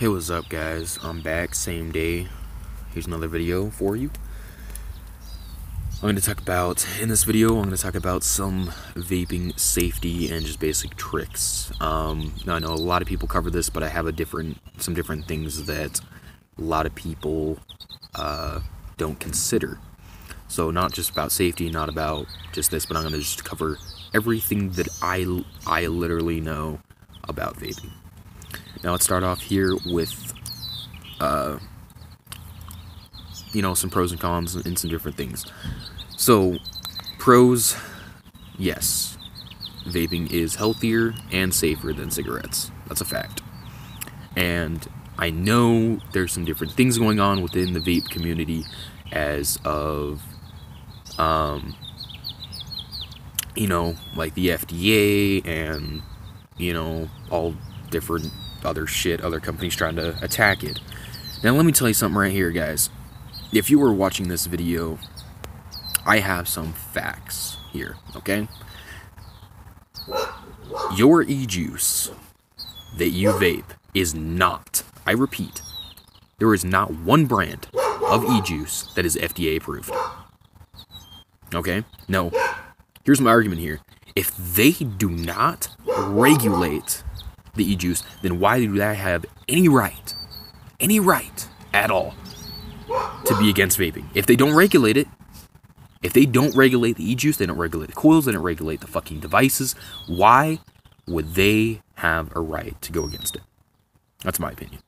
Hey, what's up, guys? I'm back, same day. Here's another video for you. In this video, I'm going to talk about some vaping safety and just basic tricks. Now, I know a lot of people cover this, but I have some different things that a lot of people don't consider. So not just about safety, not about just this, but I'm going to just cover everything that I literally know about vaping. Now let's start off here with, some pros and cons and some different things. So, pros, yes, vaping is healthier and safer than cigarettes. That's a fact. And I know there's some different things going on within the vape community as of, like the FDA and, all different other companies trying to attack it. Now let me tell you something right here, guys. If you were watching this video, I have some facts here, okay? Your e-juice that you vape is not, I repeat, there is not one brand of e-juice that is FDA approved. Okay? No. Here's my argument here. If they do not regulate the e-juice, then why do they have any right at all to be against vaping? If they don't regulate it, if they don't regulate the e-juice, they don't regulate the coils, they don't regulate the fucking devices, why would they have a right to go against it? That's my opinion.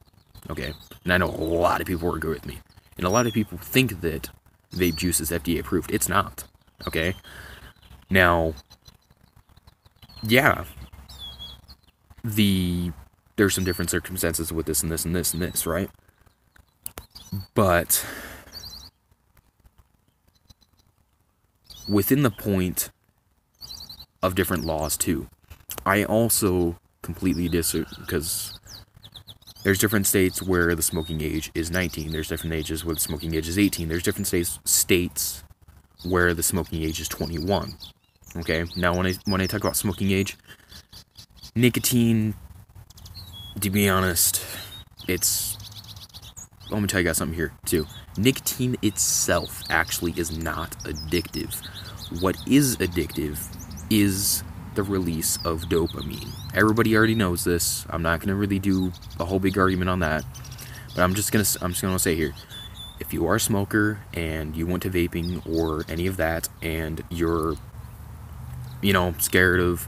Okay? And I know a lot of people will agree with me. And a lot of people think that vape juice is FDA approved. It's not. Okay? Now, yeah, there's some different circumstances with this and this and this and this, right? But within the point of different laws too, I also completely disagree, because there's different states where the smoking age is 19. There's different ages where the smoking age is 18. There's different states where the smoking age is 21. Okay, now when I talk about smoking age, nicotine, to be honest, let me tell you guys something here too. Nicotine itself actually is not addictive. What is addictive is the release of dopamine. Everybody already knows this. I'm not gonna really do a whole big argument on that, but I'm just gonna say here, if you are a smoker and you went to vaping or any of that, and you're, scared of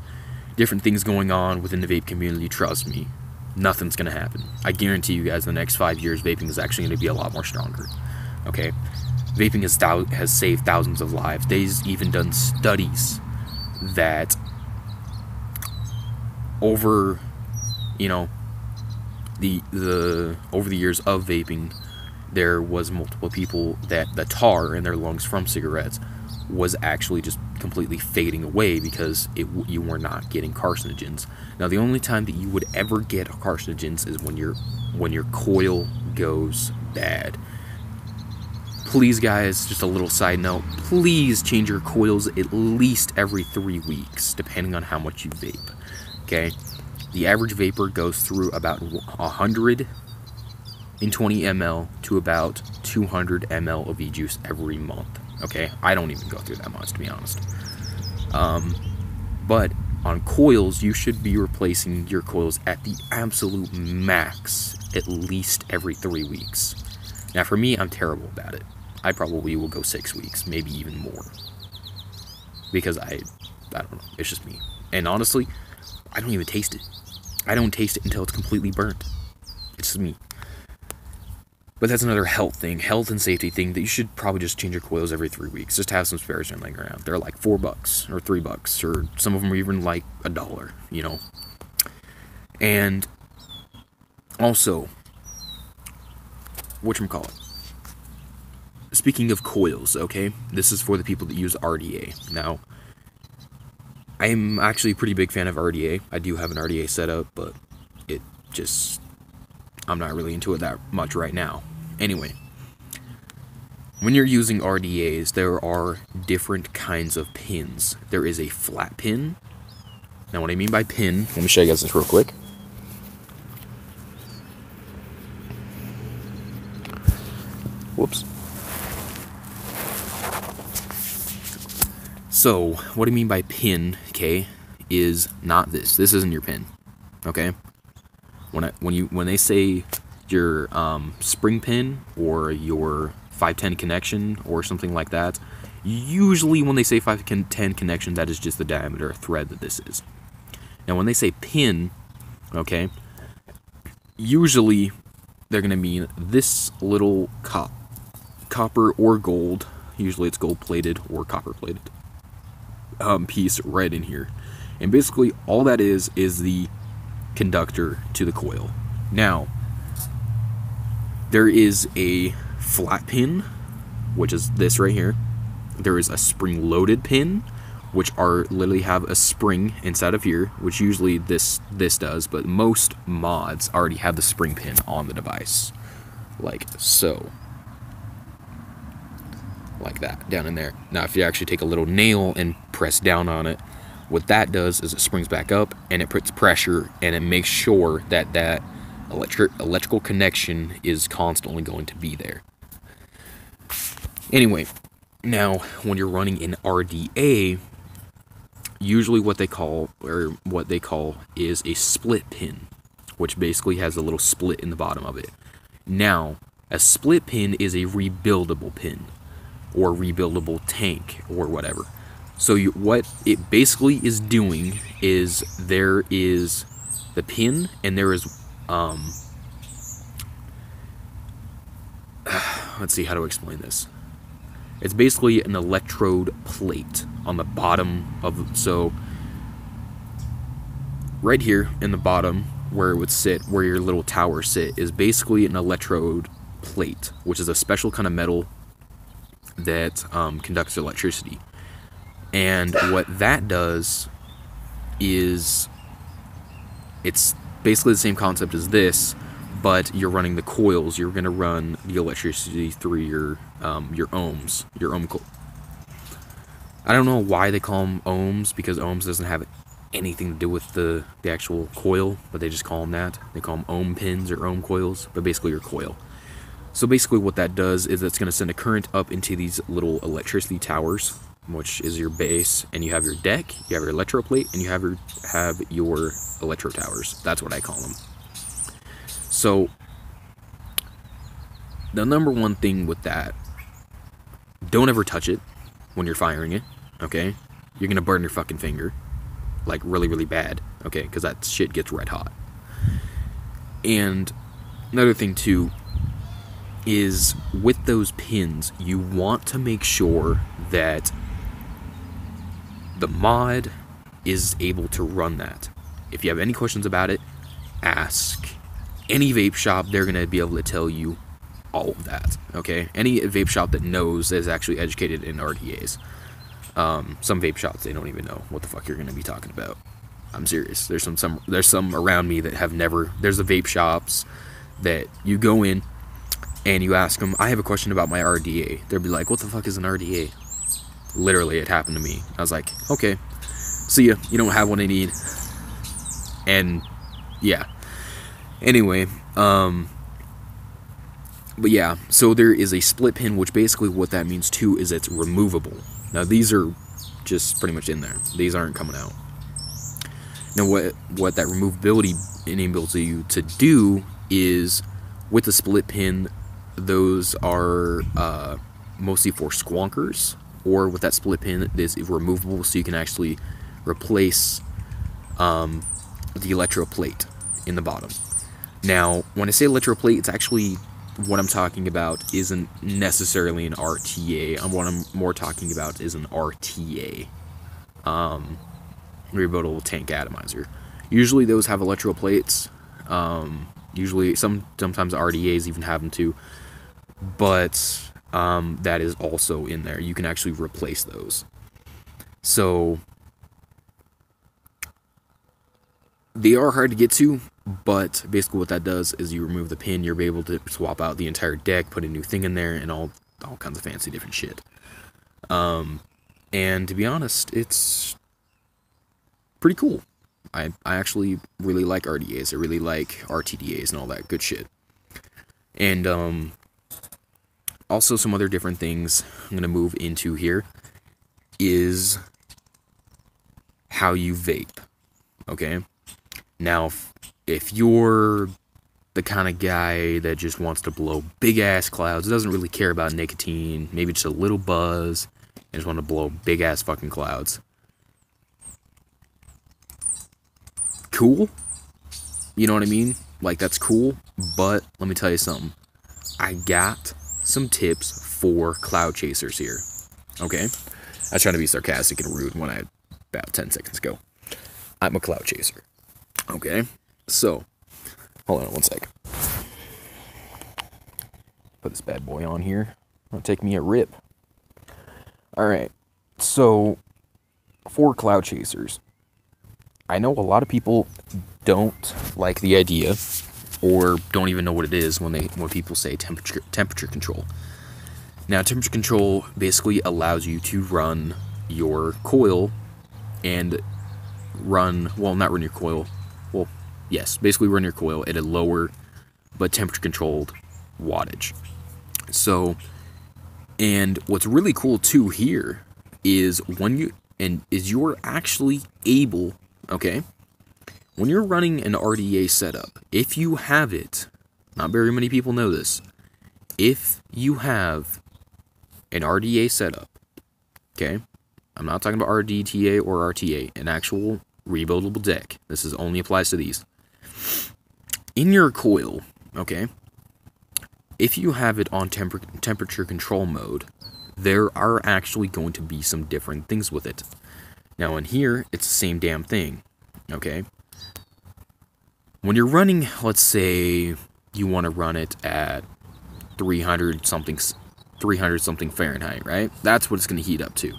different things going on within the vape community, trust me, nothing's gonna happen. I guarantee you guys, in the next 5 years, vaping is actually gonna be a lot more stronger. Okay, vaping has saved thousands of lives. They've even done studies that over, over the years of vaping, there was multiple people that the tar in their lungs from cigarettes was actually just completely fading away because you were not getting carcinogens. Now, the only time that you would ever get carcinogens is when your coil goes bad. Please, guys, just a little side note, please change your coils at least every 3 weeks, depending on how much you vape. Okay? The average vapor goes through about 120 ml to about 200 ml of e-juice every month. Okay? I don't even go through that much, to be honest. But on coils, you should be replacing your coils at the absolute max at least every 3 weeks. Now, for me, I'm terrible about it. I probably will go 6 weeks, maybe even more. Because I don't know, it's just me. And honestly, I don't even taste it. I don't taste it until it's completely burnt. It's just me. But that's another health and safety thing, that you should probably just change your coils every 3 weeks. Just have some spares laying around. They're like $4 or $3, or some of them are even like $1, And also, whatchamacallit? Speaking of coils, okay, this is for the people that use RDA. Now, I'm actually a pretty big fan of RDA. I do have an RDA setup, but I'm not really into it that much right now. Anyway, when you're using RDAs, there are different kinds of pins. There is a flat pin. Now, what I mean by pin, let me show you guys this real quick. Whoops. So, what I mean by pin, okay, is not this. This isn't your pin, okay? When they say your spring pin or your 510 connection or something like that, usually when they say 510 connection, that is just the diameter of thread that this is. Now, when they say pin, okay, usually they're going to mean this little copper or gold, usually it's gold plated or copper plated, piece right in here. And basically all that is the conductor to the coil. Now, there is a flat pin, which is this right here. There is a spring-loaded pin, which literally have a spring inside of here, which usually this does, but most mods already have the spring pin on the device, like so, like that, down in there. Now, if you actually take a little nail and press down on it, what that does is it springs back up and it puts pressure and it makes sure that that electrical connection is constantly going to be there. Anyway, now when you're running an RDA, usually what they call is a split pin, which basically has a little split in the bottom of it. Now, a split pin is a rebuildable pin or rebuildable tank or whatever. So what it basically is doing is there is the pin and there is let's see how to explain this. It's basically an electrode plate on the bottom of, so right here in the bottom where it would sit, where your little tower sit, is basically an electrode plate, which is a special kind of metal that conducts electricity. And what that does is, it's basically the same concept as this, but you're running the coils. You're going to run the electricity through your ohms, your ohm coil. I don't know why they call them ohms, because ohms doesn't have anything to do with the actual coil, but they just call them that. They call them ohm pins or ohm coils, but basically your coil. So basically what that does is it's going to send a current up into these little electricity towers, which is your base, and you have your deck, you have your electrode plate, and you have your electro towers. That's what I call them. So the number one thing with that, don't ever touch it when you're firing it, okay? You're gonna burn your fucking finger, like really, really bad, okay? Because that shit gets red hot. And another thing too is with those pins, you want to make sure that the mod is able to run that. If you have any questions about it, ask any vape shop. They're going to be able to tell you all of that, okay? Any vape shop that knows, is actually educated in RDAs. Some vape shops, they don't even know what the fuck you're going to be talking about. I'm serious. There's some around me that have never. There's the vape shops that you go in and you ask them, I have a question about my RDA. They'll be like, what the fuck is an RDA? Literally, it happened to me. I was like, okay, see ya. You don't have what I need. And yeah. Anyway, but yeah, so there is a split pin, which basically what that means too is it's removable. Now these are just pretty much in there. These aren't coming out. Now what that removability enables you to do is, with the split pin, those are mostly for squonkers, or with that split pin it is removable, so you can actually replace the electro plate in the bottom. Now, when I say electro plate, it's actually, what I'm talking about isn't necessarily an RTA. What I'm more talking about is an RTA, rebuildable tank atomizer. Usually those have electro plates. Usually, sometimes RDAs even have them too, but that is also in there. You can actually replace those. So they are hard to get to, but basically what that does is you remove the pin, you're able to swap out the entire deck, put a new thing in there, and all kinds of fancy different shit. And to be honest, it's pretty cool. I actually really like RDAs. I really like RTDAs and all that good shit. And also some other different things I'm going to move into here is how you vape, okay? Now, if you're the kind of guy that just wants to blow big-ass clouds, doesn't really care about nicotine, maybe just a little buzz, and just want to blow big-ass fucking clouds, cool, you know what I mean? Like, that's cool, but let me tell you something. I got some tips for cloud chasers here, okay? I was trying to be sarcastic and rude when I, about 10 seconds ago. I'm a cloud chaser, okay? So, hold on one sec. Put this bad boy on here. It'll take me a rip. Alright, so, for cloud chasers, I know a lot of people don't like the idea, or don't even know what it is when people say temperature control. Now, temperature control basically allows you to run your coil and not run your coil, well, yes, basically run your coil at a lower but temperature controlled wattage. So, and what's really cool too here is you're actually able, okay, when you're running an RDA setup, if you have it, not very many people know this, if you have an RDA setup, okay, I'm not talking about RDTA or RTA, an actual rebuildable deck, this only applies to these, in your coil, okay, if you have it on temperature control mode, there are actually going to be some different things with it. Now in here, it's the same damn thing, okay? When you're running, let's say you want to run it at 300 something Fahrenheit, right? That's what it's going to heat up to.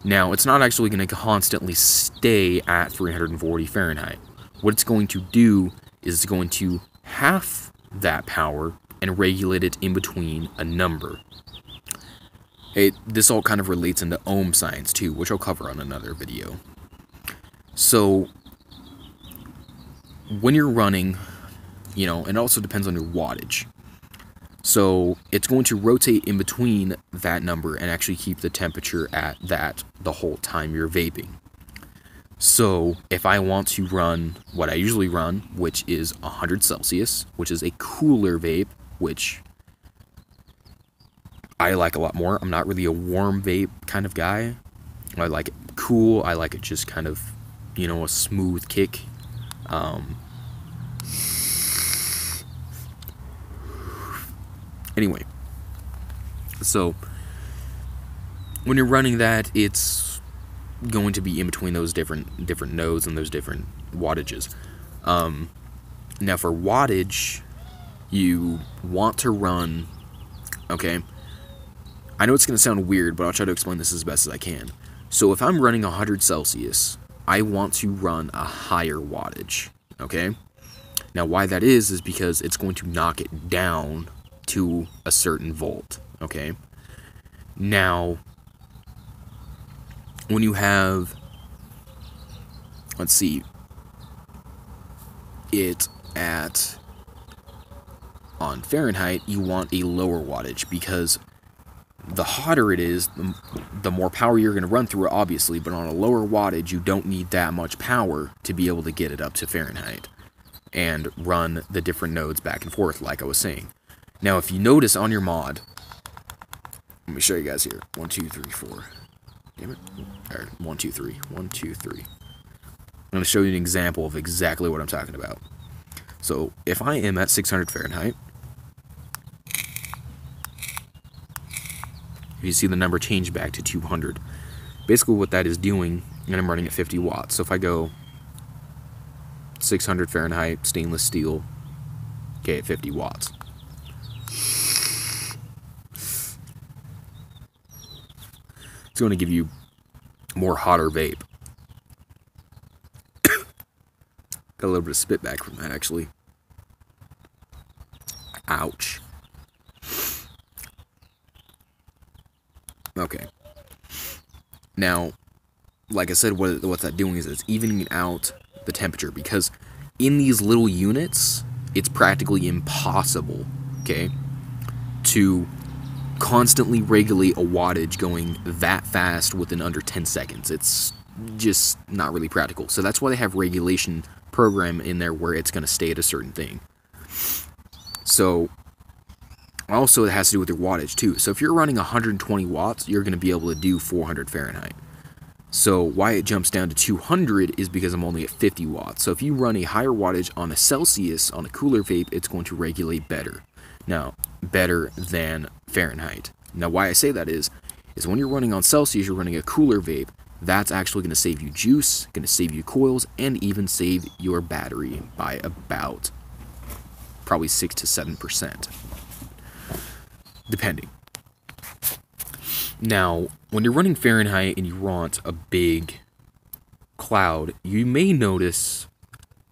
Now, it's not actually going to constantly stay at 340 Fahrenheit. What it's going to do is it's going to half that power and regulate it in between a number. This all kind of relates into ohm science too, which I'll cover on another video. So, when you're running, you know, and it also depends on your wattage. So, it's going to rotate in between that number and actually keep the temperature at that the whole time you're vaping. So, if I want to run what I usually run, which is 100 Celsius, which is a cooler vape, which I like a lot more. I'm not really a warm vape kind of guy. I like it cool. I like it just kind of, you know, a smooth kick. Anyway, so when you're running that, it's going to be in between those different nodes and those different wattages. Now for wattage, you want to run, okay, I know it's going to sound weird, but I'll try to explain this as best as I can. So if I'm running 100 Celsius, I want to run a higher wattage, okay? Now why that is because it's going to knock it down to a certain volt, okay? Now, when you have, let's see, it at, on Fahrenheit, you want a lower wattage, because the hotter it is, the more power you're going to run through it, obviously, but on a lower wattage, you don't need that much power to be able to get it up to Fahrenheit and run the different nodes back and forth, like I was saying. Now, if you notice on your mod, let me show you guys here. 1, 2, 3, 4. Damn it. Alright, 1, 2, 3. 1, 2, 3. I'm going to show you an example of exactly what I'm talking about. So, if I am at 600 Fahrenheit, you see the number change back to 200. Basically what that is doing, and I'm running at 50 watts. So if I go 600 Fahrenheit, stainless steel, okay, at 50 watts. It's going to give you more hotter vape. Got a little bit of spit back from that, actually. Ouch. Okay. Now, like I said, what's that doing is it's evening out the temperature, because in these little units, it's practically impossible, okay, to constantly regulate a wattage going that fast within under 10 seconds. It's just not really practical. So that's why they have regulation program in there where it's going to stay at a certain thing. So also it has to do with your wattage too. So if you're running 120 watts, you're going to be able to do 400 Fahrenheit. So why it jumps down to 200 is because I'm only at 50 watts. So if you run a higher wattage on a Celsius on a cooler vape, it's going to regulate better. Now, better than Fahrenheit. Now why I say that is when you're running on Celsius, you're running a cooler vape, that's actually going to save you juice, going to save you coils, and even save your battery by about probably 6 to 7%, depending. Now, when you're running Fahrenheit and you want a big cloud, you may notice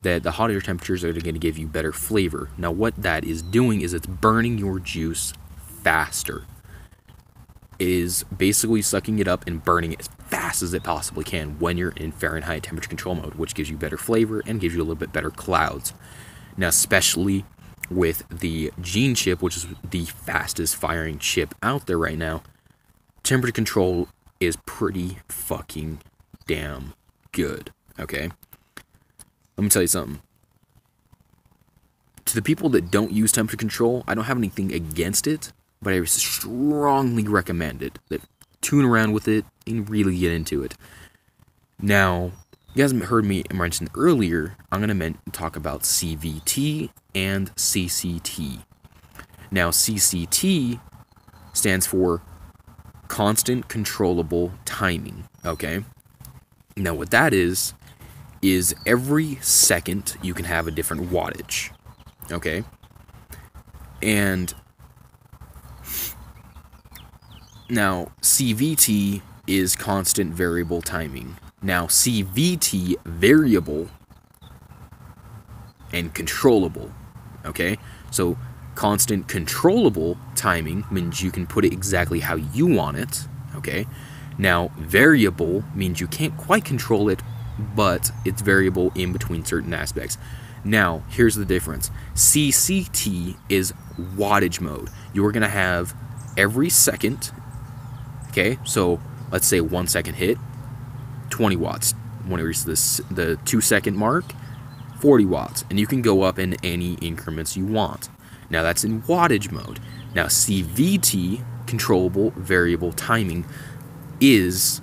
that the hotter temperatures are going to give you better flavor. Now, what that is doing is it's burning your juice faster. It is basically sucking it up and burning it as fast as it possibly can when you're in Fahrenheit temperature control mode, which gives you better flavor and gives you a little bit better clouds. Now, especially with the Gene chip, which is the fastest firing chip out there right now, temperature control is pretty fucking damn good, okay? Let me tell you something. To the people that don't use temperature control, I don't have anything against it, but I strongly recommend it. That tune around with it and really get into it. Now, you guys heard me mention earlier, I'm going to talk about CVT and CCT. Now, CCT stands for constant controllable timing, okay? Now, what that is every second you can have a different wattage, okay? And now, CVT is constant variable timing. Now, CVT, variable and controllable, okay? So, constant controllable timing means you can put it exactly how you want it, okay? Now, variable means you can't quite control it, but it's variable in between certain aspects. Now, here's the difference. CCT is wattage mode. You're going to have every second, okay? So, let's say 1 second hit, 20 watts. When it reaches the 2 second mark, 40 watts. And you can go up in any increments you want. Now, that's in wattage mode. Now, CVT, controllable variable timing, is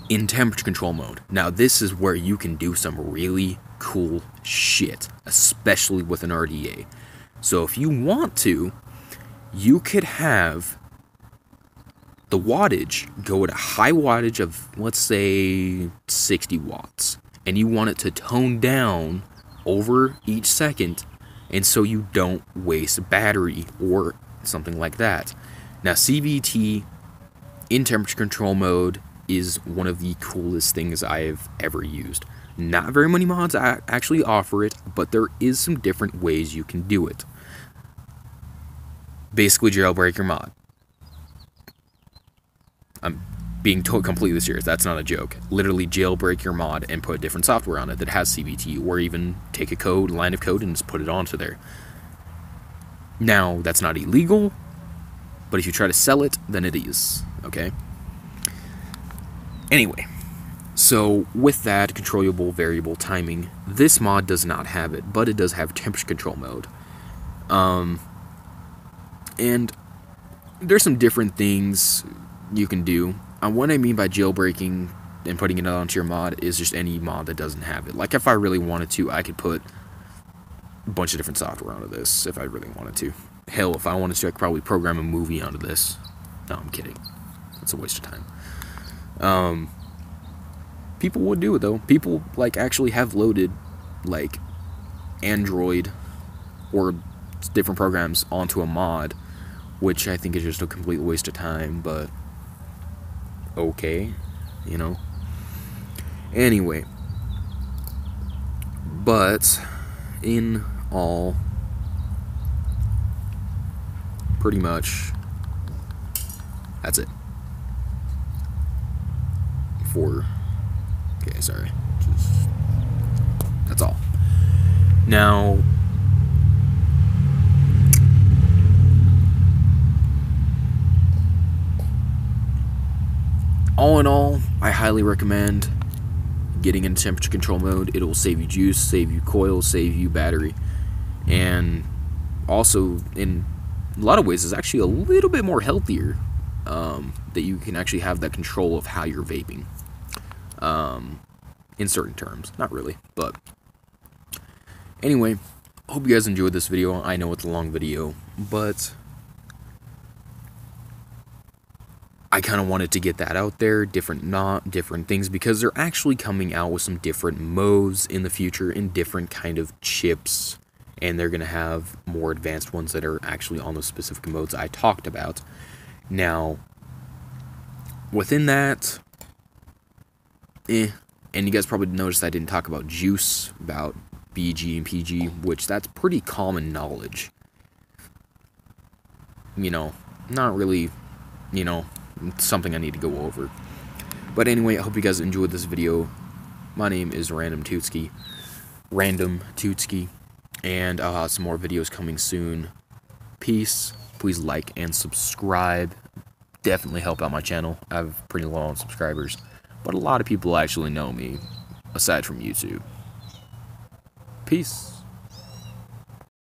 in temperature control mode. Now, this is where you can do some really cool shit, especially with an RDA. So if you want to, you could have the wattage go at a high wattage of, let's say, 60 watts, and you want it to tone down over each second, and so you don't waste battery or something like that. Now, CVT in temperature control mode is one of the coolest things I've ever used. Not very many mods actually offer it, but there is some different ways you can do it. Basically, jailbreak your mod. I'm being completely serious. That's not a joke. Literally jailbreak your mod and put different software on it that has CVT, or even take a line of code and just put it onto there. Now, that's not illegal, but if you try to sell it, then it is, okay? Anyway, so with that controllable variable timing, this mod does not have it, but it does have temperature control mode. And there's some different things you can do. What I mean by jailbreaking and putting it onto your mod is just any mod that doesn't have it. Like, if I really wanted to, I could put a bunch of different software onto this if I really wanted to. Hell, if I wanted to, I could probably program a movie onto this. No, I'm kidding. It's a waste of time. People would do it, though. People, like, actually have loaded, like, Android or different programs onto a mod, which I think is just a complete waste of time, but okay, you know. Anyway, but in all, pretty much that's it. Okay, sorry. That's all. Now, all in all, I highly recommend getting into temperature control mode. It will save you juice, save you coil, save you battery, and also in a lot of ways is actually a little bit more healthier, that you can actually have that control of how you're vaping, in certain terms. Not really, but anyway, hope you guys enjoyed this video. I know it's a long video, but I kind of wanted to get that out there, different things, because they're actually coming out with some different modes in the future in different kind of chips, and they're going to have more advanced ones that are actually on those specific modes I talked about. Now, within that, and you guys probably noticed I didn't talk about juice, about BG and PG, which that's pretty common knowledge. You know, not really, you know, something I need to go over. But anyway, I hope you guys enjoyed this video. My name is Random Tootski, and I'll have some more videos coming soon. Peace. Please like and subscribe. Definitely help out my channel. I have pretty low on subscribers, but a lot of people actually know me aside from YouTube. Peace.